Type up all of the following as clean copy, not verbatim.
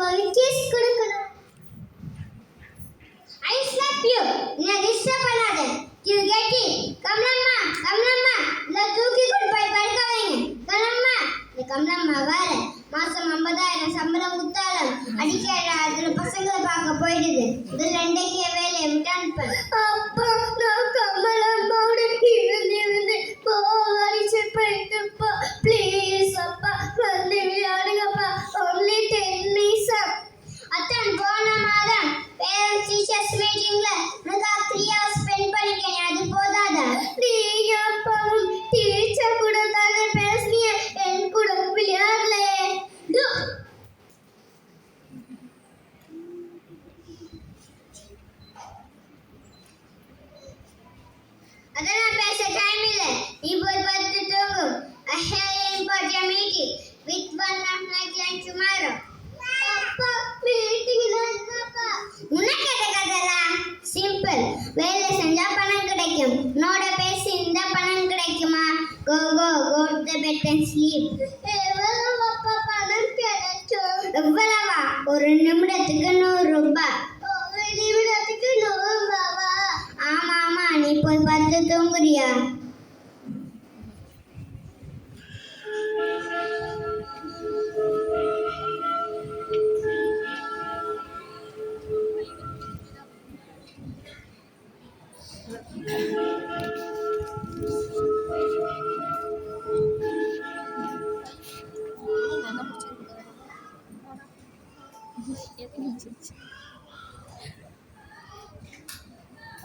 ஒரு கிஸ் கொடுக்கணும். I slap you. நீ டிஸ்டர்ப் பண்ணாத. You get it? கமலம்மா கமலம்மா இந்த தூக்கி கொண்டு போய் படுக்க வைங்க. கமலம்மா இந்த கமலம்மா வேற மாசம் 50,000 சம்பளம் குத்தாலும் அடிக்கடி அதுல பசங்களை பார்க்க போயிடுது. இது ரெண்டைக்கே வேலையை விட்டு அனுப்ப. அப்பா நான் கமலம்மாவோட இருந்து போராடிச்சு போயிட்டுப்பா. ப்ளீஸ் அப்பா வந்து விளையாடுங்கப்பா. only 10 minutes. அத்தன் போன மாதம் பேரண்ட்ஸ் டீச்சர்ஸ் மீட்டிங்ல நான் 3 hours ஸ்பெண்ட் பண்ணிட்டேன். அது போதாதா? நீங்க அப்பாவும் டீச்சர் கூட தானே பேசுனீங்க, என் கூட விளையாடலே. அதெல்லாம் பேச டைம் இல்ல. நீ போய் படுத்து தூங்கு. I have an important meeting with one of my clients tomorrow. அப்பா மீட்டிங் என்னப்பா? உனக்கு எது கதலாம்? சிம்பிள். வேலை செஞ்சா பணம் கிடைக்கும். நோட பேசி இந்த பணம் கிடைக்குமா? Go to the bed and sleep. எவ்வளவு அப்பா பணம் கிடைக்கும்? எவ்வளவா? ஒரு நிமிடத்துக்கு 100 ரூபாய். ஒரு நிமிடத்துக்கு 100 ரூபாவா? ஆமா நீ போய் படுத்து தூங்குறியா?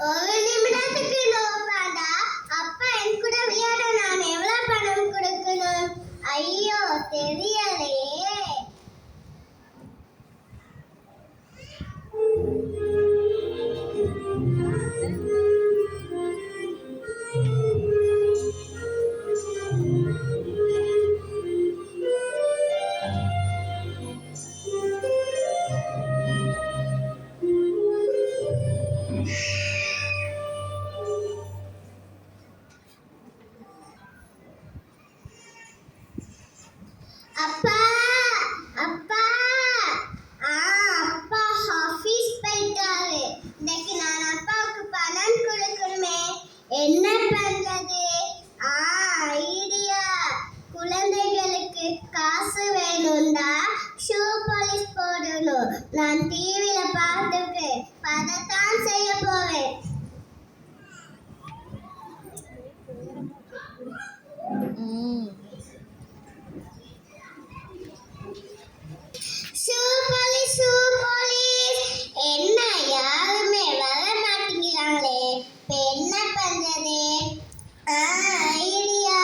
ஒரு நிமிடத்துக்கு 100 ரூபாடா. அப்பா என் கூட விளையாட நான் எவ்வளவு பணம் கொடுக்கணும்? ஐயோ தெரியலையே. அப்பா அப்பா அப்பா ஆபீஸ் போயிட்டாரு. இன்னைக்கு நான் அப்பாவுக்கு பணம் கொடுக்கணுமே, என்ன பண்றது? ஐடியா. குழந்தைகளுக்கு காசு வேணும்டா ஷூ பாலிஷ் போடணும். நான் டிவியில பார்த்துட்டு பதத்தான் செய்ய போவேன். ஷூ பாலிஷ் என்ன யாருமே வர மாட்டேங்கிறாங்களே, இப்ப என்ன பண்றது? ஐடியா.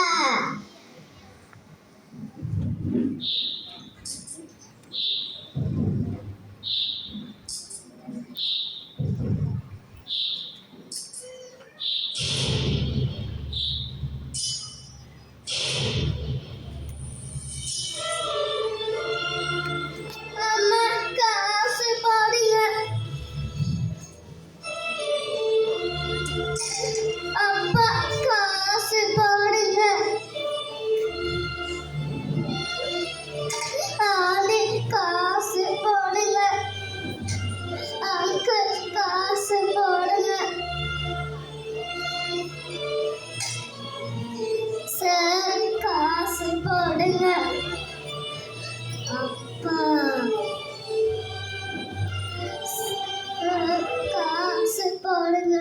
அம்மா காசு போடுங்க. அப்பா காசு போடுங்க. ஆளே காசு போடுங்க. அங்கிள் காசு போடுங்க. சார் காசு போடுங்க. அப்பா காசு போடுங்க.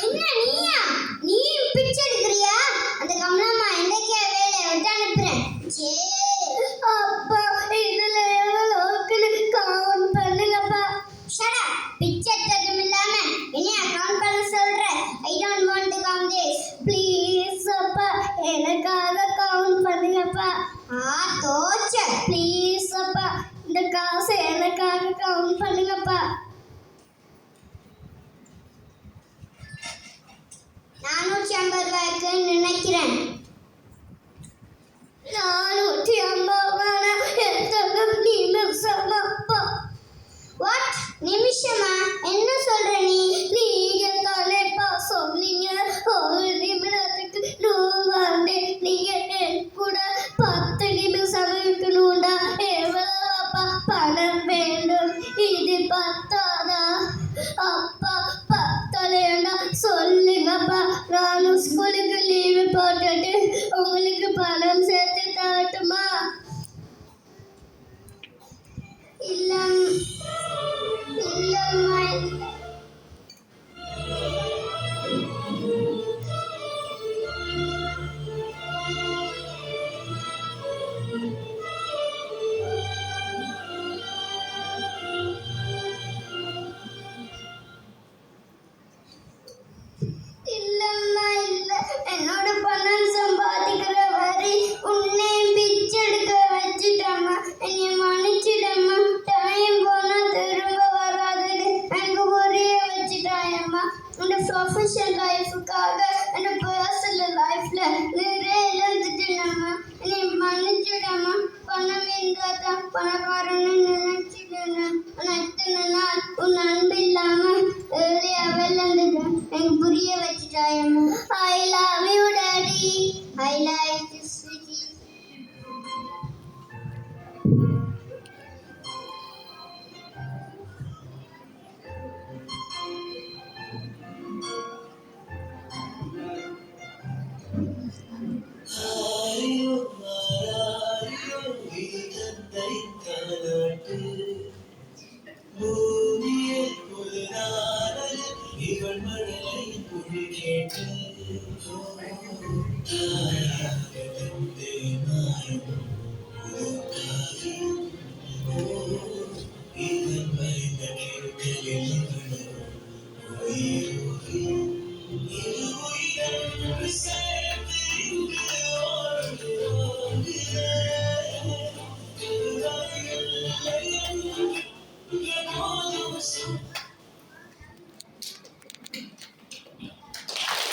என்ன நீயா? நீ பிச்சை எடுக்கிறியா? அந்த கமலம்மா என்னைக்கே வேலையை விட்டு அனுப்புறேன். அப்பா இதுல எவ்வளவு கவுண்ட் பண்ணுங்கப்பா. Shut up. பிச்சை எடுத்ததும் இல்லாம என்ன கவுண்ட் பண்ண சொல்ற? I don't want to count this. Please அப்பா எனக்காக கவுண்ட் பண்ணுங்கப்பா. தோச்ச. ப்ளீஸ் அப்பா இந்த காசை எனக்காக கவுண்ட் பண்ணுங்கப்பா. 450 ரூபாய்க்கு நினைக்கிறேன். 450 எத்தனை நிமிஷமாப்பா? வாட் நிமிஷமா? என்ன சொல்ற நீ? நீங்க தானேப்பா சொன்னீங்க ஒரு நிமிடத்துக்கு 100 ரூபாய். நீங்க என் கூட 10 நிமிஷம் மன்னிச்சிடம்மா. பணம் இருந்தாதான் பணக்காரன்னு நினைச்சிட்டேன். ஆனா இத்தனை நாள் உன் அன்பு இல்லாம வெளியே வெள்ளந்துட்டேன். எனக்கு புரிய வச்சுட்டாயம்மா. I love you daddy. I like you sweetie. இவள்